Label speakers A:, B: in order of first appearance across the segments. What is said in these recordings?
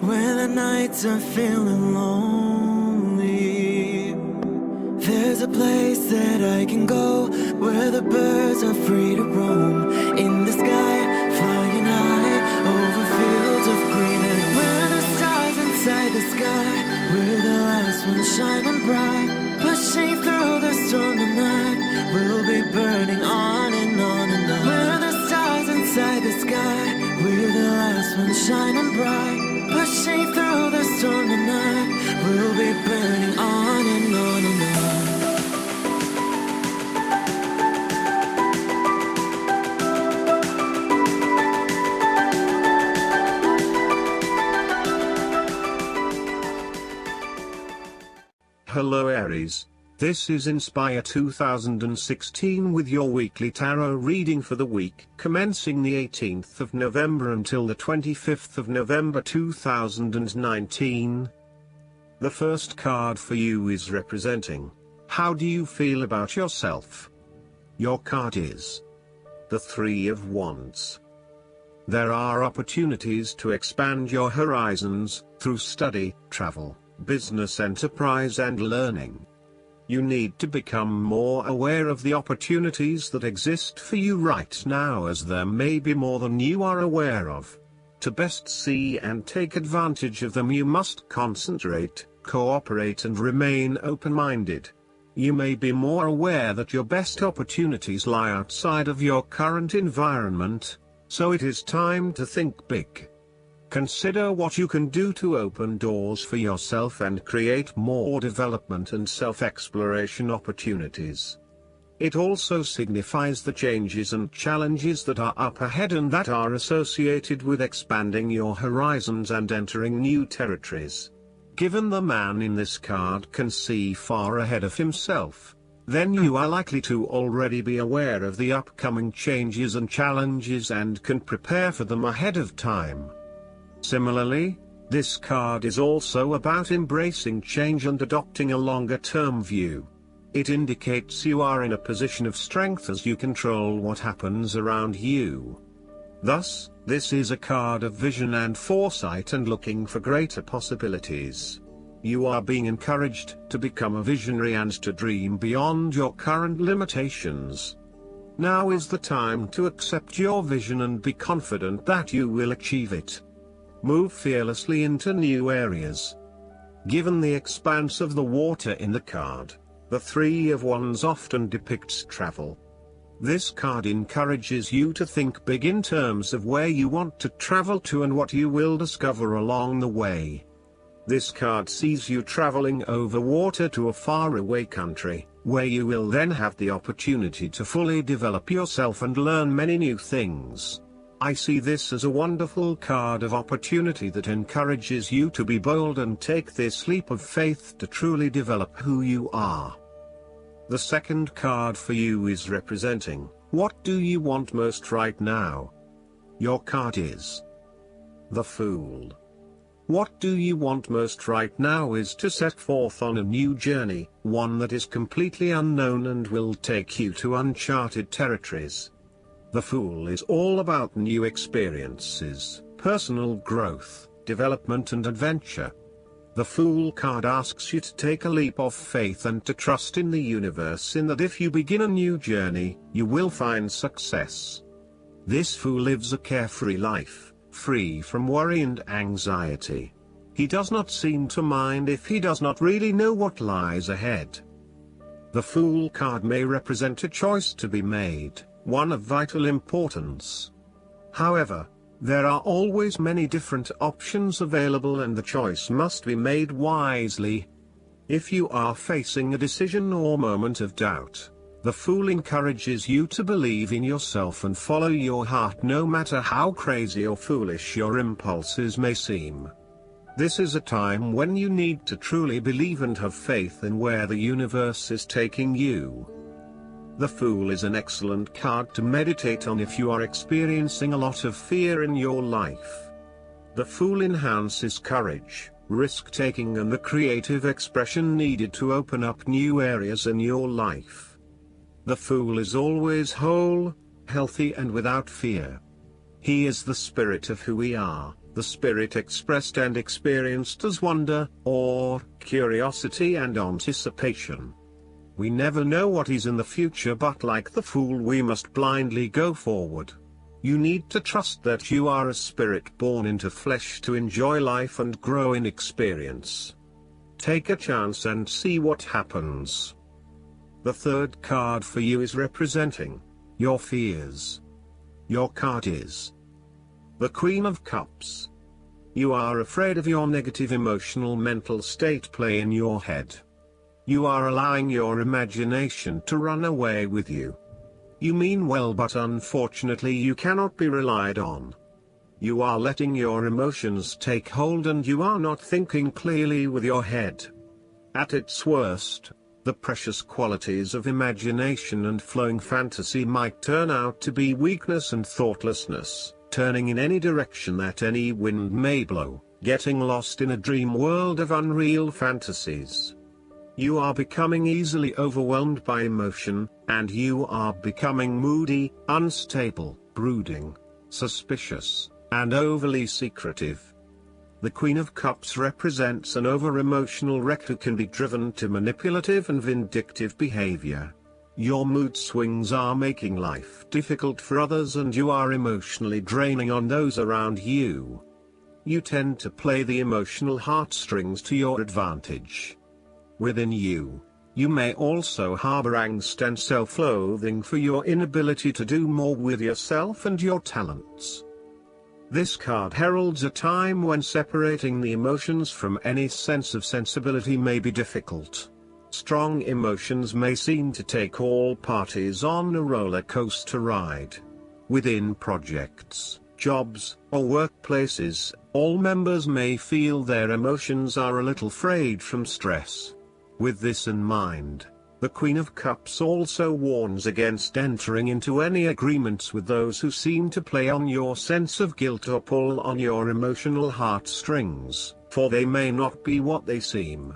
A: When the nights are feeling lonely, there's a place that I can go, where the birds are free to roam. In the sky, flying high, over fields of green. And where the stars inside the sky, we're the last ones shining bright. Pushing through the storm tonight, we'll be burning on and on and on. Where the stars inside the sky, we're the last ones shining bright. Pushing through the storm tonight, we'll be burning on and on and on.
B: Hello Aries, this is Inspire 2016 with your weekly tarot reading for the week commencing the 18th of November until the 25th of November 2019. The first card for you is representing, how do you feel about yourself? Your card is the Three of Wands. There are opportunities to expand your horizons through study, travel, business enterprise and learning. You need to become more aware of the opportunities that exist for you right now, as there may be more than you are aware of. To best see and take advantage of them, you must concentrate, cooperate and remain open-minded. You may be more aware that your best opportunities lie outside of your current environment, so it is time to think big. Consider what you can do to open doors for yourself and create more development and self-exploration opportunities. It also signifies the changes and challenges that are up ahead and that are associated with expanding your horizons and entering new territories. Given the man in this card can see far ahead of himself, then you are likely to already be aware of the upcoming changes and challenges and can prepare for them ahead of time. Similarly, this card is also about embracing change and adopting a longer-term view. It indicates you are in a position of strength as you control what happens around you. Thus, this is a card of vision and foresight and looking for greater possibilities. You are being encouraged to become a visionary and to dream beyond your current limitations. Now is the time to accept your vision and be confident that you will achieve it. Move fearlessly into new areas. Given the expanse of the water in the card, the Three of Wands often depicts travel. This card encourages you to think big in terms of where you want to travel to and what you will discover along the way. This card sees you traveling over water to a faraway country, where you will then have the opportunity to fully develop yourself and learn many new things. I see this as a wonderful card of opportunity that encourages you to be bold and take this leap of faith to truly develop who you are. The second card for you is representing, what do you want most right now? Your card is the Fool. What do you want most right now is to set forth on a new journey, one that is completely unknown and will take you to uncharted territories. The Fool is all about new experiences, personal growth, development and adventure. The Fool card asks you to take a leap of faith and to trust in the universe in that if you begin a new journey, you will find success. This Fool lives a carefree life, free from worry and anxiety. He does not seem to mind if he does not really know what lies ahead. The Fool card may represent a choice to be made, one of vital importance. However, there are always many different options available and the choice must be made wisely. If you are facing a decision or moment of doubt, the Fool encourages you to believe in yourself and follow your heart no matter how crazy or foolish your impulses may seem. This is a time when you need to truly believe and have faith in where the universe is taking you. The Fool is an excellent card to meditate on if you are experiencing a lot of fear in your life. The Fool enhances courage, risk-taking and the creative expression needed to open up new areas in your life. The Fool is always whole, healthy and without fear. He is the spirit of who we are, the spirit expressed and experienced as wonder, awe, curiosity and anticipation. We never know what is in the future, but like the fool we must blindly go forward. You need to trust that you are a spirit born into flesh to enjoy life and grow in experience. Take a chance and see what happens. The third card for you is representing your fears. Your card is the Queen of Cups. You are afraid of your negative emotional mental state play in your head. You are allowing your imagination to run away with you. You mean well, but unfortunately you cannot be relied on. You are letting your emotions take hold and you are not thinking clearly with your head. At its worst, the precious qualities of imagination and flowing fantasy might turn out to be weakness and thoughtlessness, turning in any direction that any wind may blow, getting lost in a dream world of unreal fantasies. You are becoming easily overwhelmed by emotion, and you are becoming moody, unstable, brooding, suspicious, and overly secretive. The Queen of Cups represents an over-emotional wreck who can be driven to manipulative and vindictive behavior. Your mood swings are making life difficult for others and you are emotionally draining on those around you. You tend to play the emotional heartstrings to your advantage. Within you, you may also harbor angst and self-loathing for your inability to do more with yourself and your talents. This card heralds a time when separating the emotions from any sense of sensibility may be difficult. Strong emotions may seem to take all parties on a roller coaster ride. Within projects, jobs, or workplaces, all members may feel their emotions are a little frayed from stress. With this in mind, the Queen of Cups also warns against entering into any agreements with those who seem to play on your sense of guilt or pull on your emotional heartstrings, for they may not be what they seem.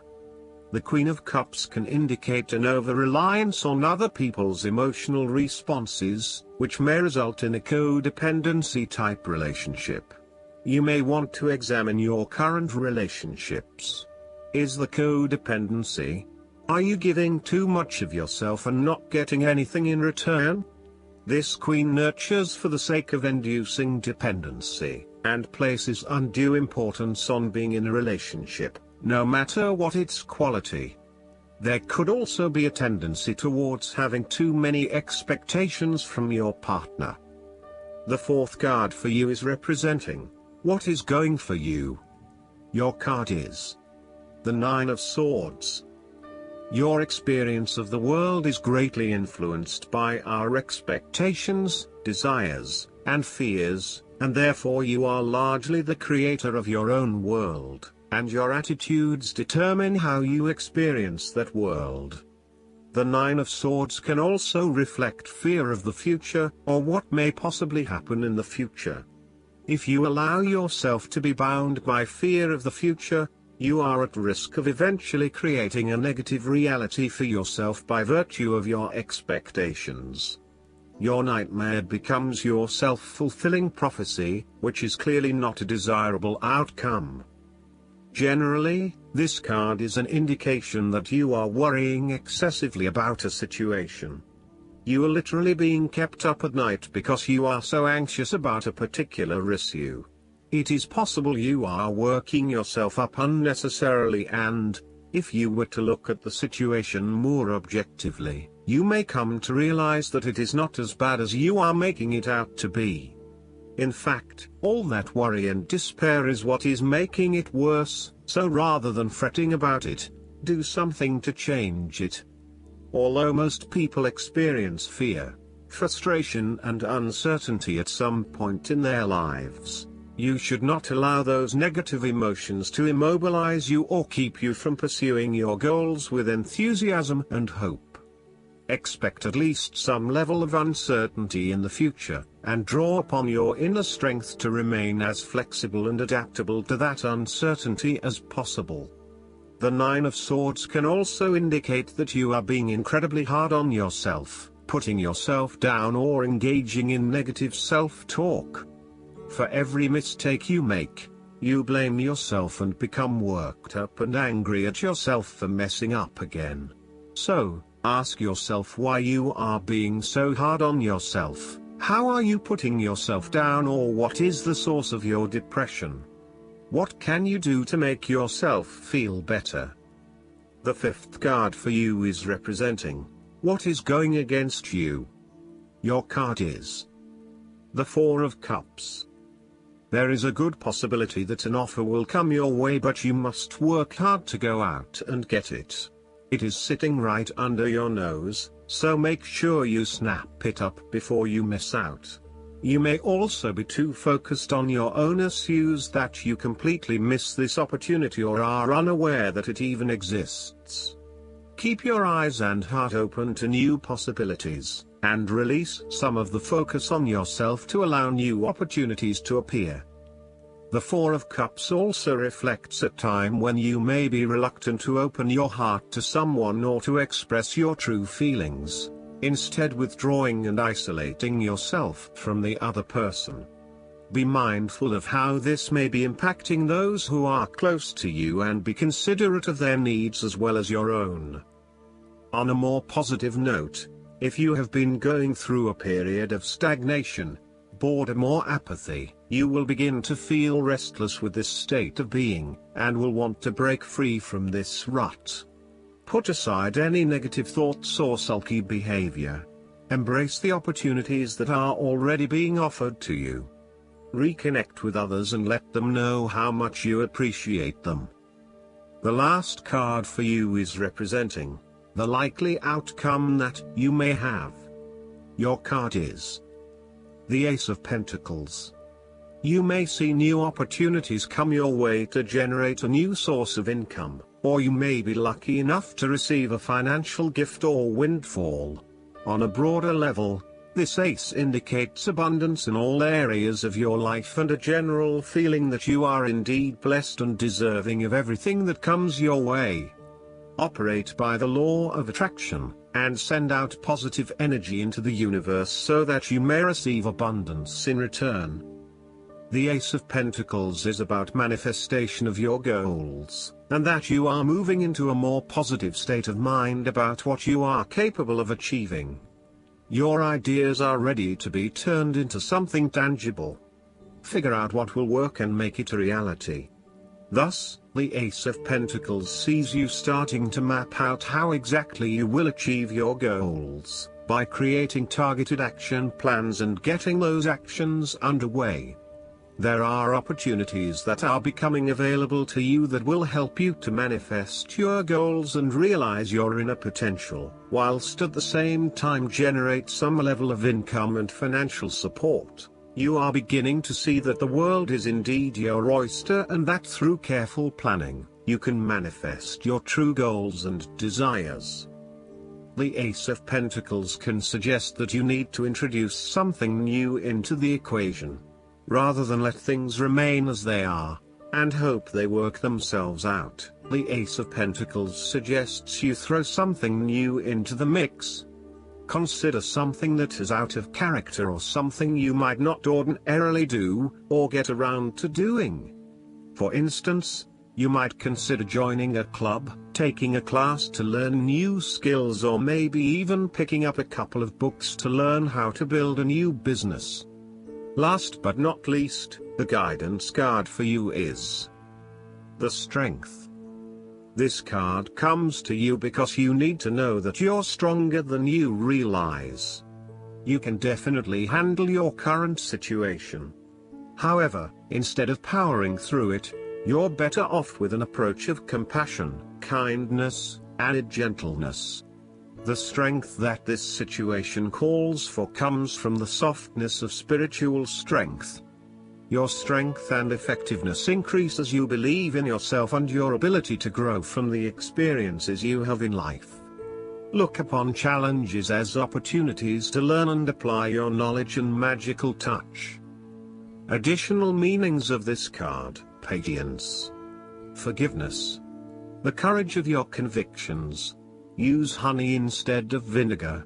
B: The Queen of Cups can indicate an over-reliance on other people's emotional responses, which may result in a codependency-type relationship. You may want to examine your current relationships. Is the codependency? Are you giving too much of yourself and not getting anything in return? This queen nurtures for the sake of inducing dependency, and places undue importance on being in a relationship, no matter what its quality. There could also be a tendency towards having too many expectations from your partner. The fourth card for you is representing what is going for you. Your card is the Nine of Swords. Your experience of the world is greatly influenced by our expectations, desires, and fears, and therefore you are largely the creator of your own world, and your attitudes determine how you experience that world. The Nine of Swords can also reflect fear of the future, or what may possibly happen in the future. If you allow yourself to be bound by fear of the future, you are at risk of eventually creating a negative reality for yourself by virtue of your expectations. Your nightmare becomes your self-fulfilling prophecy, which is clearly not a desirable outcome. Generally, this card is an indication that you are worrying excessively about a situation. You are literally being kept up at night because you are so anxious about a particular issue. It is possible you are working yourself up unnecessarily, and, if you were to look at the situation more objectively, you may come to realize that it is not as bad as you are making it out to be. In fact, all that worry and despair is what is making it worse, so rather than fretting about it, do something to change it. Although most people experience fear, frustration and uncertainty at some point in their lives, you should not allow those negative emotions to immobilize you or keep you from pursuing your goals with enthusiasm and hope. Expect at least some level of uncertainty in the future, and draw upon your inner strength to remain as flexible and adaptable to that uncertainty as possible. The Nine of Swords can also indicate that you are being incredibly hard on yourself, putting yourself down or engaging in negative self-talk. For every mistake you make, you blame yourself and become worked up and angry at yourself for messing up again. So, ask yourself why you are being so hard on yourself. How are you putting yourself down, or what is the source of your depression? What can you do to make yourself feel better? The fifth card for you is representing what is going against you. Your card is the Four of Cups. There is a good possibility that an offer will come your way, but you must work hard to go out and get it. It is sitting right under your nose, so make sure you snap it up before you miss out. You may also be too focused on your own issues that you completely miss this opportunity or are unaware that it even exists. Keep your eyes and heart open to new possibilities, and release some of the focus on yourself to allow new opportunities to appear. The Four of Cups also reflects a time when you may be reluctant to open your heart to someone or to express your true feelings, instead withdrawing and isolating yourself from the other person. Be mindful of how this may be impacting those who are close to you, and be considerate of their needs as well as your own. On a more positive note, if you have been going through a period of stagnation, boredom or apathy, you will begin to feel restless with this state of being, and will want to break free from this rut. Put aside any negative thoughts or sulky behavior. Embrace the opportunities that are already being offered to you. Reconnect with others and let them know how much you appreciate them. The last card for you is representing the likely outcome that you may have. Your card is the Ace of Pentacles. You may see new opportunities come your way to generate a new source of income, or you may be lucky enough to receive a financial gift or windfall. On a broader level, this ace indicates abundance in all areas of your life and a general feeling that you are indeed blessed and deserving of everything that comes your way. Operate by the law of attraction, and send out positive energy into the universe so that you may receive abundance in return. The Ace of Pentacles is about manifestation of your goals, and that you are moving into a more positive state of mind about what you are capable of achieving. Your ideas are ready to be turned into something tangible. Figure out what will work and make it a reality. Thus, the Ace of Pentacles sees you starting to map out how exactly you will achieve your goals, by creating targeted action plans and getting those actions underway. There are opportunities that are becoming available to you that will help you to manifest your goals and realize your inner potential, whilst at the same time generate some level of income and financial support. You are beginning to see that the world is indeed your oyster, and that through careful planning, you can manifest your true goals and desires. The Ace of Pentacles can suggest that you need to introduce something new into the equation, rather than let things remain as they are, and hope they work themselves out. The Ace of Pentacles suggests you throw something new into the mix. Consider something that is out of character or something you might not ordinarily do, or get around to doing. For instance, you might consider joining a club, taking a class to learn new skills, or maybe even picking up a couple of books to learn how to build a new business. Last but not least, the guidance card for you is the Strength. This card comes to you because you need to know that you're stronger than you realize. You can definitely handle your current situation. However, instead of powering through it, you're better off with an approach of compassion, kindness, and gentleness. The strength that this situation calls for comes from the softness of spiritual strength. Your strength and effectiveness increase as you believe in yourself and your ability to grow from the experiences you have in life. Look upon challenges as opportunities to learn and apply your knowledge and magical touch. Additional meanings of this card: patience, forgiveness, the courage of your convictions. Use honey instead of vinegar.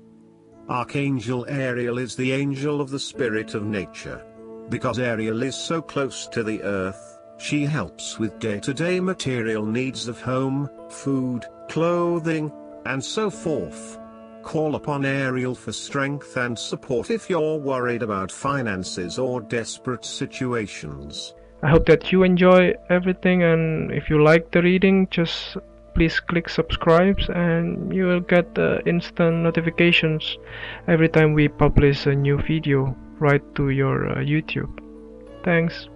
B: Archangel Ariel is the angel of the spirit of nature. Because Ariel is so close to the earth, She helps with day-to-day material needs of home, food, clothing, and so forth. Call upon Ariel for strength and support if you're worried about finances or desperate situations.
C: I hope that you enjoy everything, and if you like the reading, just please click subscribe and you will get instant notifications every time we publish a new video right to your YouTube. Thanks.